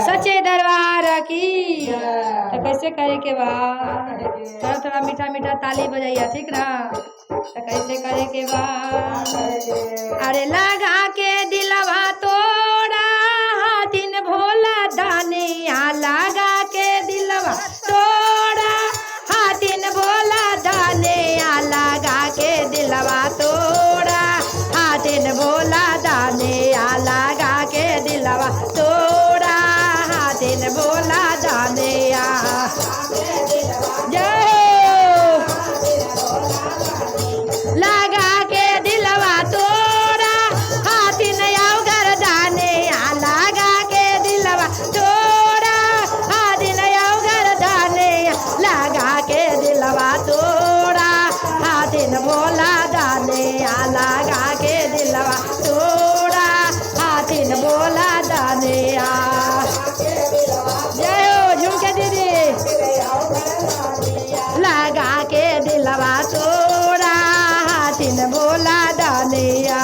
सच्चे दरबार की। तो कैसे करे के बा, थोड़ा थोड़ा मीठा मीठा ताली बजाइया, ठीक ना। तो कैसे करे के बा, अरे लगा के दिलवा तोड़ा दिन भोला दानिया, लगा के दिलवा तोड़ा दिन भोला दानिया, लगा के दिलवा तोड़ा दिन भोला दानिया, लगा के दिलवा तोड़ा दिन भोला दानिया। जय लगा के दिलवा तोड़ा दिन अवघर दानिया, लगा के दिलवा तोड़ा दिन अवघर दानिया, लगा के दिलवा तोड़ा दिन भोला दानिया, लगा के दिलवा तोड़ा दिन भोला दानिया। जय हो झुमके दीदी, लगा के दिलवा तोड़ा दिन भोला दानिया।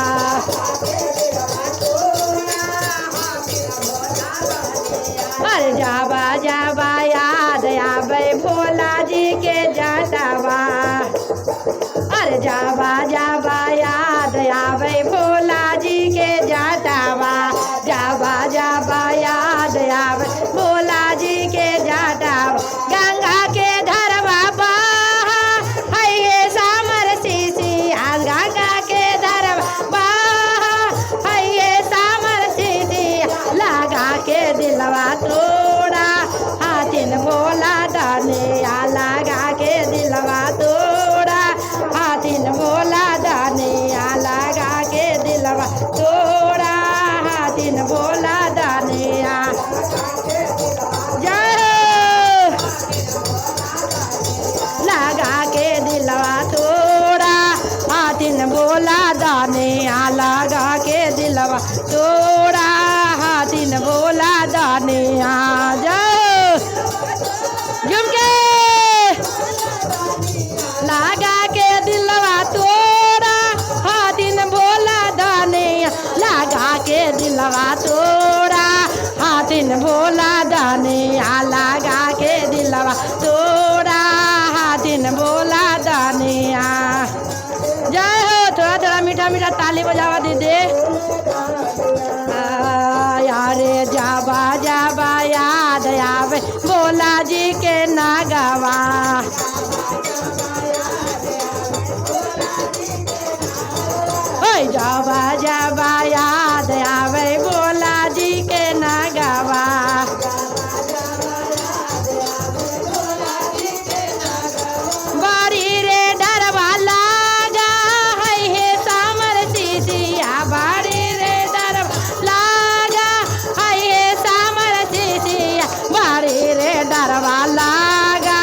अरे जाबा जाबा याद आवे भोला जी के जटावा, अरे जाबा जाबा याद आवे भोला जी के जटावा, जाबा जाबा याद आवे भोला जी के जटावा। गंगा के धरवा बहा है ये सामर सीसी, आज गंगा के धरवा बहा है ये सामर सीसी, लगा के दिलवा तोड़ा दिन भोला दानिया, लगा के दिलवा तोड़ा दिन भोला दानिया, लगा के दिलवा तोड़ा दिन भोला दानिया। जय लगा के दिलवा तोड़ा दिन भोला दानिया, लगा के दिलवा तोड़ा दिन भोला दानिया। जय झुमके लगा के दिलवा तोड़ा दिन भोला दानिया, लगा के दिलवा तोड़ा दिन भोला दानिया, लगा के दिलवा तोड़ा दिन भोला दानिया। जय हो थोड़ा थोड़ा मीठा मीठा ताली बजावा दीदी। यारे जाबा जाबा याद आवे भोला जी के नागवा, जाबा जाबा याद आवे भोला जी के नागवा। बारी रे डरवा लागा है हे सामर सीसिया, बारी रे डरवा लागा है हे सामर सीसिया, बारी रे डरवा लागा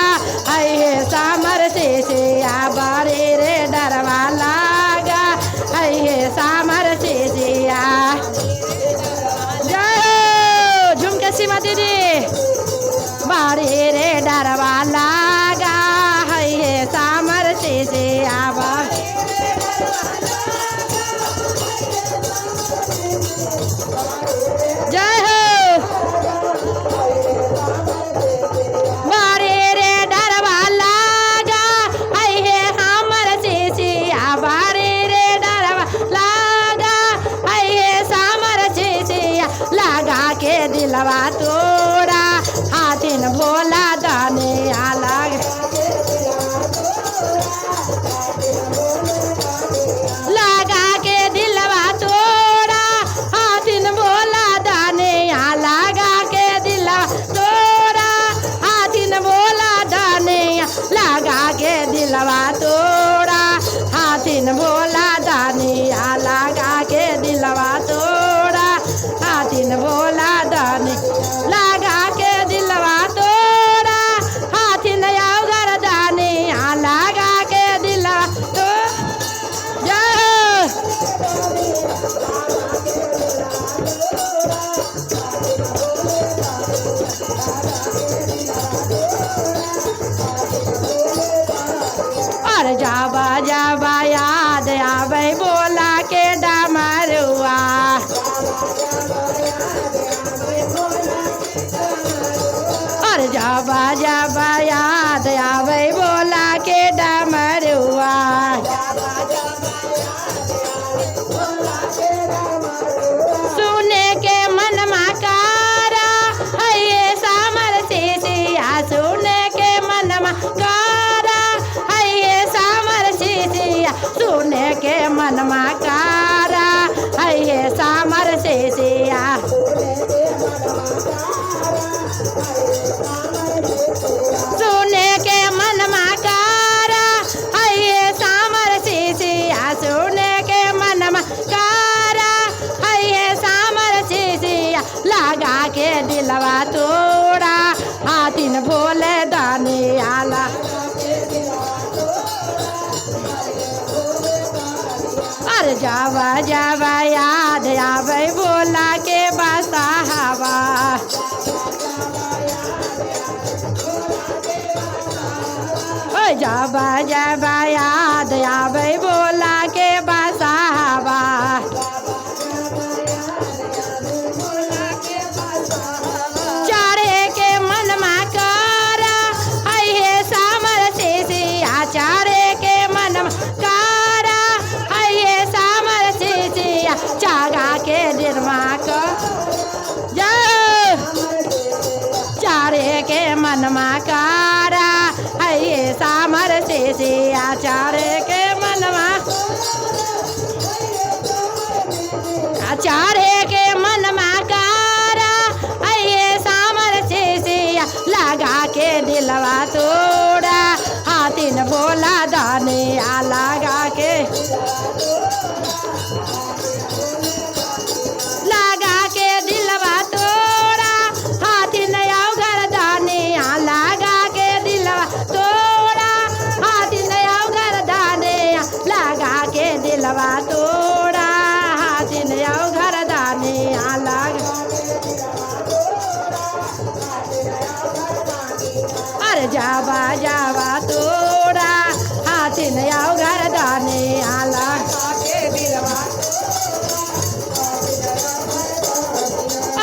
है हे सामर सीसिया, बारी रे डरवा लागा है हे सामर सीसिया। जय झुमके सीमा दीदी, बारी रे डरवा लागा है हे सामर सीसिया। जय हो बारी रे डरवा लागा है हे हमर सीसिया, बारी रे डरवा लागा है हे सामर सीसिया, लगा के दिलवा तोड़ा दिन भोला दानिया, लगा के दिलवा तोड़ा दिन भोला दानिया, लगा के दिलवा तोड़ा दिन भोला दानिया, लगा के दिलवा तोड़ा दिन भोला दानिया, लगा के दिलवा तोड़ा दिन भोला दानिया, लगा के दिलवा तोड़ा जाबा जाबा याद आवे भोला के डमरुआ सुने के मन माकारा है ये सामर सिसिया सुने के मन माकारा है ये सामर सिसिया सुने के मन माकारा है ये सामर सिसिया सुने के मन माकारा है ये सामर सिसिया सुने के मन माकारा है ये सामर सिसिया लगा के दिलवा तोड़ा हाथिन भोले दाने आला अरे जावा जावा याद आवे भोला के बसा हवा जाबा जाबा याद आवे भोला के बसा हवा चारे के मन माकारा है ये सामर सिसिया चारे के मन माकारा है ये सामर सिसिया चागा के दिलवा को चारे के मन माकारा है ये सामर सिसिया चारे के मन चारे के मन माकारा है ये सामर सिसिया लगा के दिलवा तोड़ा हाथिन भोला दाने आ लगा के लगा के दिलवा तोड़ा हाथिन आओ घर दाने आ लगा के दिलवा तोड़ा हाथिन आओ घर दाने आ लगा के दिलवा तोड़ा हाथिन आओ घर दाने आ लगा अरे जाबा जाबा तोड़ा हाथिन आओ घर दाने आ लगा के दिलवा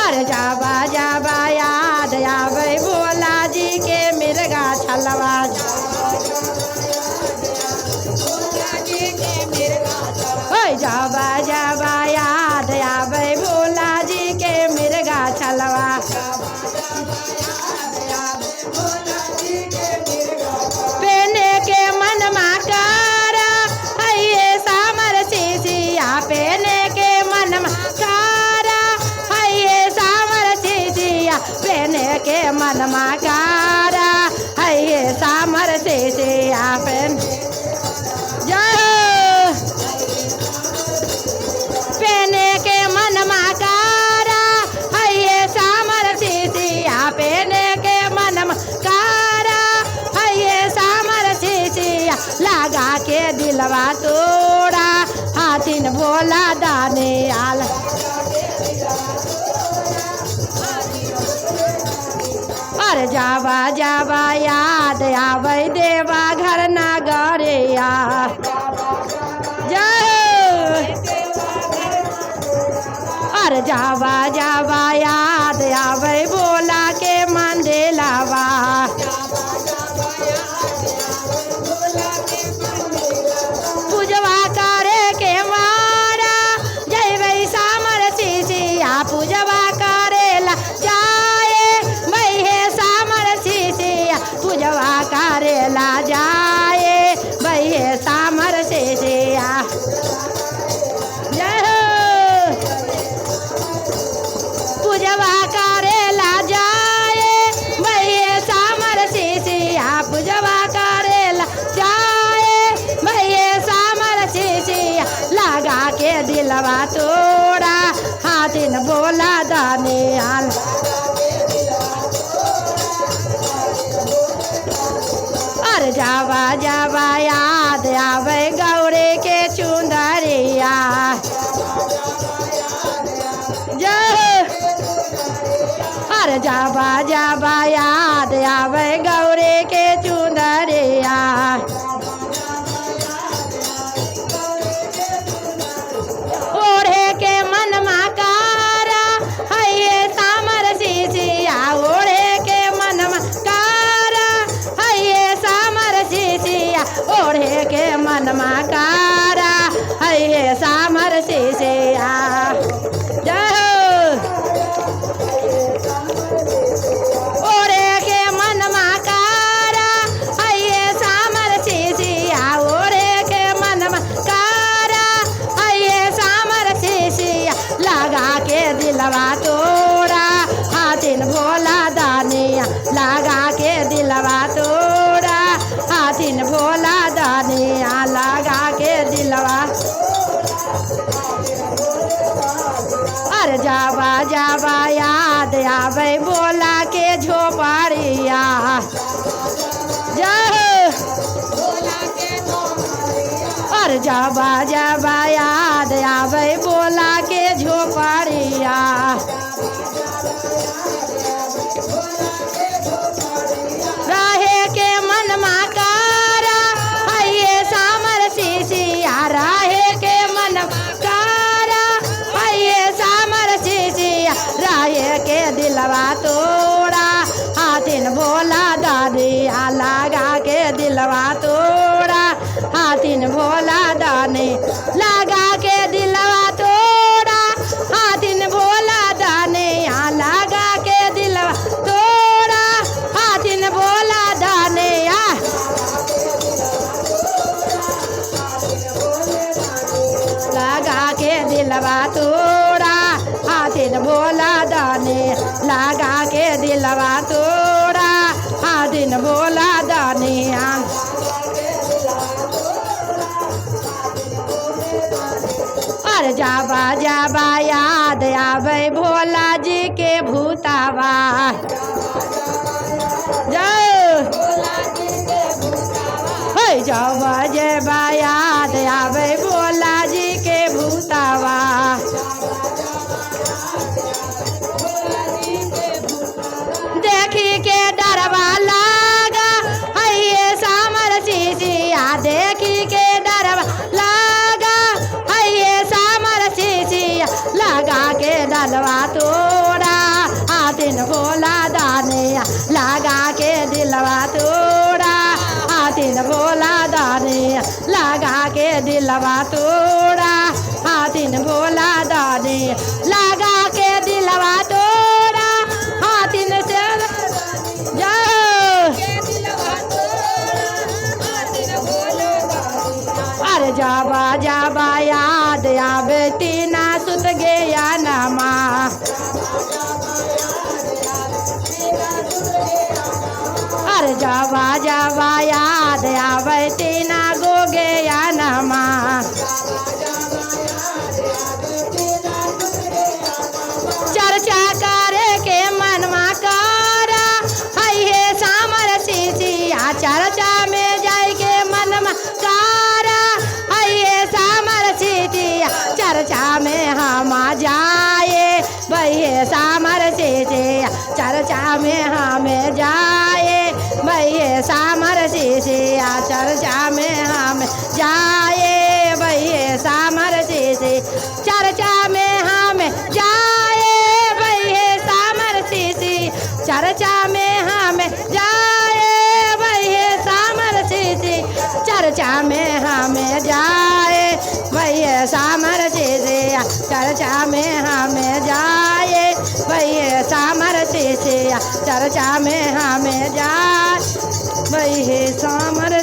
अरे जाबा जाबा याद आवे भोला जी के मिर्गा छलवा जाबा जाबा याद आवे भोला जी के मिर्गा छलवा पहने के मन माकारा है ये सामर सिसिया पहने के मन माकारा है ये सामर सिसिया पहने के मन माकारा है ये सामर सिसिया पहने के मन माकारा है ये सामर सिसिया पहने के मन माकारा है ये सामर सिसिया लगा के दिलवा तोड़ा हाथिन भोला दाने आल अरे जाबा जाबा याद आवे देवा घर नगरिया अरे जाबा जाबा याद आवे भोला के मंदिलवा पूजवा करे के मारा जय वही सामर सिसिया पूजवा करेला जाए वही है सामर सिसिया पूजवा करेला जाए वही है सामर सिसिया पूजवा करेला जाए भैया सामर सिसिया पूजवा करेला जाए भैया सामर सिसिया लगा के दिलवा तोड़ा हाथिन भोला दाने आल अरे जावा जावा याद आवे गौरे के चुंदरिया अरे जाबा जाबा याद आवे गौरे के चुंदरिया ओढ़े के मन माकारा है ये सामर सिसिया ओढ़े के मन माकारा हाथिन भोला दानिया लगा के दिलवा तोड़ा हाथिन भोला दानिया लगा के दिलवा अरे जावा जावा याद आवे भोला के झोपड़िया अरे जावा जावा याद आवे भोला के झोपड़िया रहे के मन माकारा आइए सामर सीसिया रहे के मन कारा आइए सामर सीसिया रहे के दिलवा तोड़ा हाथिन भोला दानिया लगा के दिलवा तोड़ा हाथिन भोला दाने लगा के दिलवा तोड़ा हाथिन भोला दाने यहाँ लगा के दिलवा तोड़ा हाथिन भोला दाने लगा के दिलवा तोड़ा हाथिन भोला दाने लगा के दिलवा तोड़ा हाथिन भोला दाने अरे जाबा जाबा याद आवे भोला जी के भूतावा जाबा जाबा याद आवे भोला जी के भूतावा देखी के डरवा लागा है सामर सीसिया देखी के डरवा लागा है सामर सीसिया लगा के डलवा तोड़ा हाथिन भोला दानिया लगा के दिलवा तोड़ा हाथिन भोला दानिया लगा के दिलवा तोड़ा हाथिन भोला दानिया लगा के दिलवा तोड़ा हाथिन से अरे जाबा जाबा याद आवे तीना सुत गया नमा अरे जाबा जाबा याद आवे तीना गो गया नमा चर्चा करे के मनवा कारा है सामर सीसिया चर्चा में जाए के मनवा कारा है सामर सीसिया चर्चा में हम जाए भैया सामर सीसिया चर्चा में हम जाए भैया सामर सीसिया चर्चा में हम जाए भैया सामर सीसिया चर्चा में हम जाए भैया सामर सीसिया चर्चा में हम जाए भैया सामर सीसिया चर्चा में हम जाए भैया सामर सीसिया चर्चा में हम जाए भैया सामर सीसिया चर्चा में हम जाए भैया सामर